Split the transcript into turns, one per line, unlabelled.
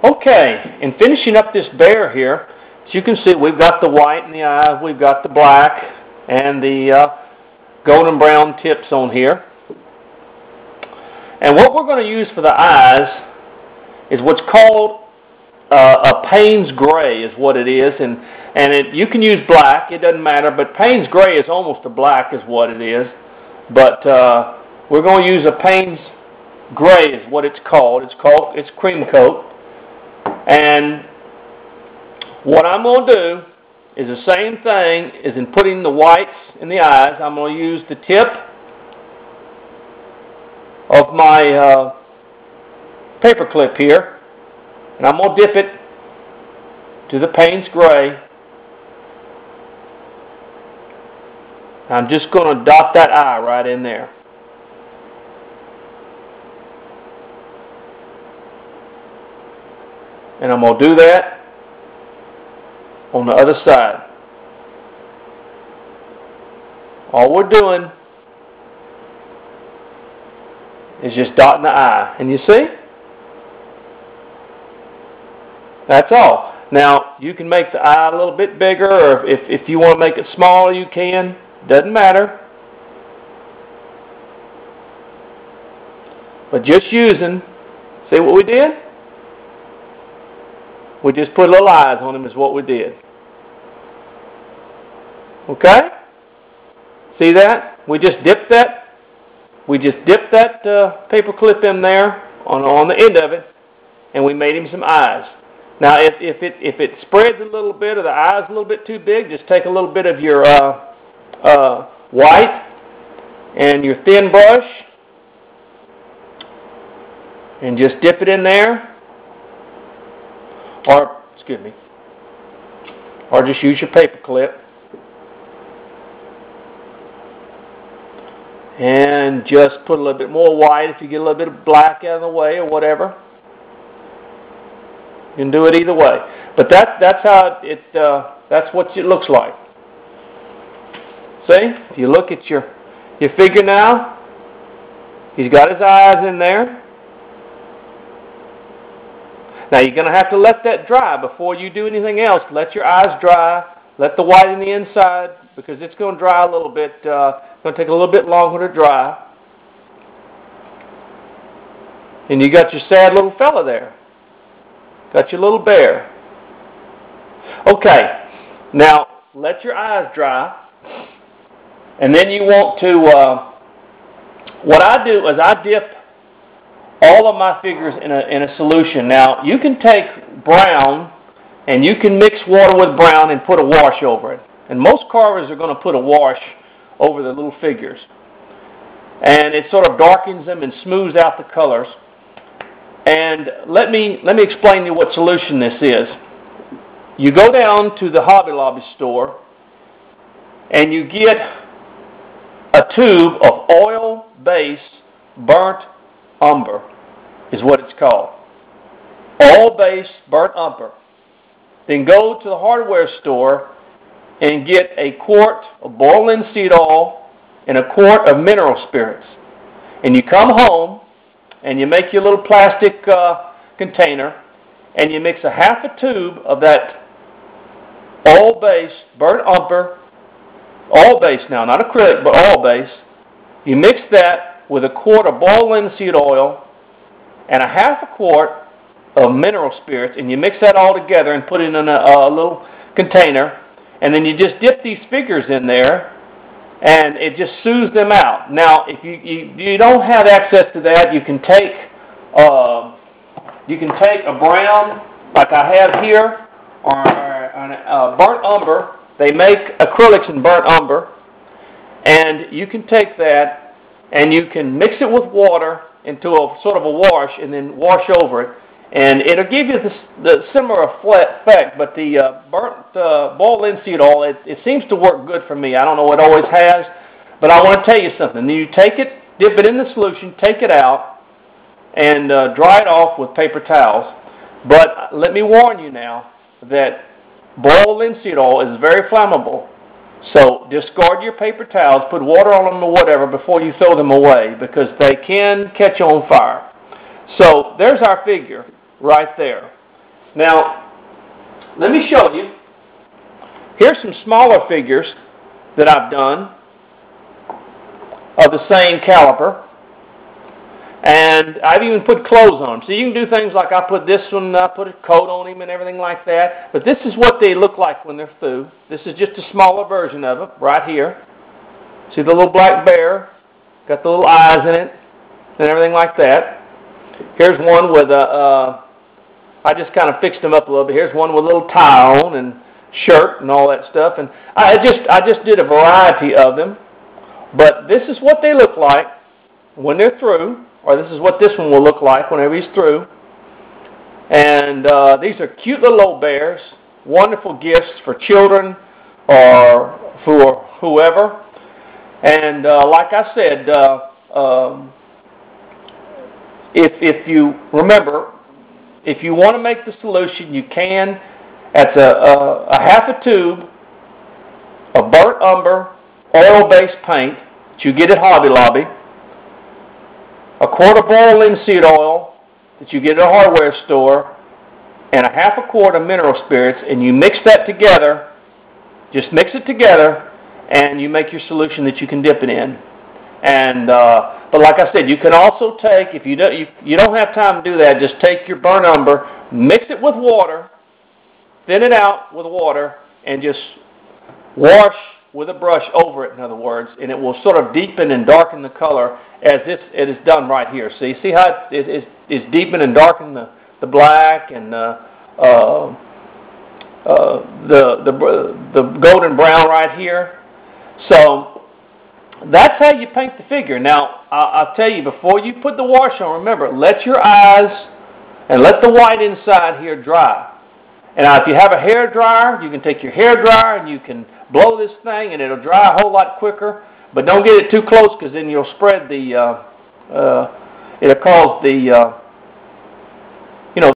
Okay, in finishing up this bear here, as you can see, we've got the white in the eyes, we've got the black, and the golden brown tips on here. And what we're going to use for the eyes is what's called a Payne's Gray is what it is. And you can use black, it doesn't matter, but Payne's Gray is almost a black is what it is. But we're going to use a Payne's Gray is what it's called. It's cream coat. And what I'm going to do is the same thing as in putting the whites in the eyes. I'm going to use the tip of my paper clip here, and I'm going to dip it to the Payne's Gray. I'm just going to dot that eye right in there. And I'm going to do that on the other side. All we're doing is just dotting the eye. And you see? That's all. Now, you can make the eye a little bit bigger, or if you want to make it smaller, you can. Doesn't matter. But just using, see what we did? We just put little eyes on them is what we did. Okay? See that? We just dipped that paper clip in there on the end of it, and we made him some eyes. Now, if it spreads a little bit or the eye's a little bit too big, just take a little bit of your white and your thin brush and just dip it in there. Or just use your paper clip and just put a little bit more white if you get a little bit of black out of the way or whatever. You can do it either way, but that's how that's what it looks like. See, if you look at your figure now, he's got his eyes in there. Now, you're going to have to let that dry before you do anything else. Let your eyes dry. Let the white in the inside, because it's going to dry a little bit. It's going to take a little bit longer to dry. And you got your sad little fella there. Got your little bear. Okay. Now, let your eyes dry. And then you want to, what I do is I dip all of my figures in a solution. Now, you can take brown and you can mix water with brown and put a wash over it. And most carvers are going to put a wash over the little figures. And it sort of darkens them and smooths out the colors. And let me explain to you what solution this is. You go down to the Hobby Lobby store and you get a tube of oil-based burnt umber is what it's called. Oil-based burnt umber. Then go to the hardware store and get a quart of boiled linseed oil and a quart of mineral spirits. And you come home and you make your little plastic container and you mix a half a tube of that oil-based burnt umber, oil-based now, not acrylic, but oil-based. You mix that with a quart of boiled linseed oil and a half a quart of mineral spirits, and you mix that all together and put it in a little container, and then you just dip these figures in there, and it just soothes them out. Now, if you don't have access to that, you can take a brown like I have here, or a burnt umber. They make acrylics in burnt umber, and you can take that and you can mix it with water into a sort of a wash and then wash over it, and it'll give you the similar effect, but the boiled linseed oil, it seems to work good for me. I don't know, it always has, but I want to tell you something. You take it, dip it in the solution, take it out, and dry it off with paper towels. But let me warn you now that boiled linseed oil is very flammable. So discard your paper towels, put water on them or whatever before you throw them away, because they can catch on fire. So there's our figure right there. Now, let me show you. Here's some smaller figures that I've done of the same caliper. And I've even put clothes on them. So you can do things like I put this one, I put a coat on him and everything like that. But this is what they look like when they're through. This is just a smaller version of it right here. See the little black bear? Got the little eyes in it and everything like that. Here's one with I just kind of fixed them up a little bit. Here's one with a little tie on and shirt and all that stuff. And I just did a variety of them. But this is what they look like when they're through. Or this is what this one will look like whenever he's through. And these are cute little old bears. Wonderful gifts for children or for whoever. And like I said, if you remember, if you want to make the solution, you can. That's a half a tube of burnt umber, oil-based paint that you get at Hobby Lobby. A quart of boiled linseed oil that you get at a hardware store, and a half a quart of mineral spirits, and you mix that together. Just mix it together, and you make your solution that you can dip it in. And but like I said, you can also take, if you don't have time to do that, just take your burnt umber, mix it with water, thin it out with water, and just wash with a brush over it, in other words, and it will sort of deepen and darken the color as it is done right here. See how it's deepened and darkened the black and the golden brown right here. So that's how you paint the figure. Now, I'll tell you, before you put the wash on, remember, let your eyes and let the white inside here dry. And now, if you have a hair dryer, you can take your hair dryer and you can blow this thing and it'll dry a whole lot quicker. But don't get it too close because then you'll spread the, it'll cause the